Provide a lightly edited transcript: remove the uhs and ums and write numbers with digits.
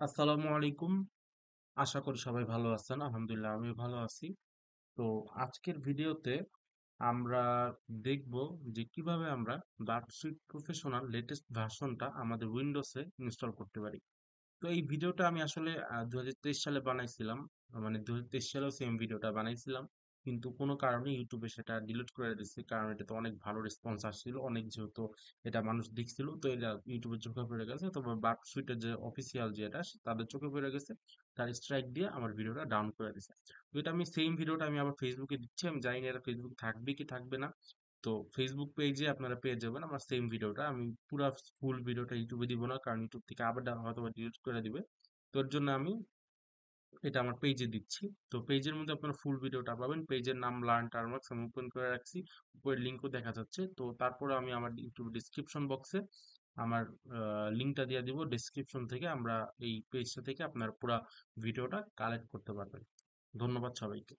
আসসালামু আলাইকুম। আশা করি সবাই ভালো আছেন। আলহামদুলিল্লাহ আমিও ভালো আছি। তো আজকের ভিডিওতে আমরা দেখব যে কিভাবে আমরা ডার্কসুইট প্রফেশনাল লেটেস্ট ভার্সনটা আমাদের উইন্ডোজে ইনস্টল করতে পারি। তো এই ভিডিওটা আমি আসলে 2023 সালে বানাইছিলাম। মানে 2023 সালেও সেম ভিডিওটা বানাইছিলাম। কিন্তু কোনো কারণে ইউটিউবে সেটা ডিলিট করে দিচ্ছি। কারণ এটাতে অনেক ভালো রেসপন্স আসছিল। অনেক যেহেতু এটা মানুষ দেখছিল তো এটা ইউটিউবে চোখে পড়ে গেছে। তবে বার্ড সুইটের যে অফিসিয়াল যেটা তাদের চোখে পড়ে গেছে। তার স্ট্রাইক দিয়ে আমার ভিডিওটা ডাউন করে দিছে। তো এটা আমি সেম ভিডিওটা আমি আবার ফেসবুকে দিচ্ছি। আমি জানি না এটা ফেসবুক থাকবে কি থাকবে না। তো ফেসবুক পেজে আপনারা পেয়ে যাবেন আমার সেম ভিডিওটা। আমি পুরা ফুল ভিডিওটা ইউটিউবে দিব না, কারণ ইউটিউব থেকে আবার হয়তো ডিলিট করে দিবে। তোর জন্য আমি এটা আমার পেজে দিচ্ছি। তো পেজের মধ্যে আপনারা ফুল ভিডিওটা পাবেন। পেজের নাম লার্ন টার্মার্কস আমি ওপেন করে রাখছি। উপরের লিঙ্কও দেখা যাচ্ছে। তো তারপরে আমি আমার ইউটিউব ডিসক্রিপশন বক্সে আমার লিঙ্কটা দিয়ে দিব। ডিসক্রিপশন থেকে আমরা এই পেজটা থেকে আপনার পুরো ভিডিওটা কালেক্ট করতে পারবেন। ধন্যবাদ সবাইকে।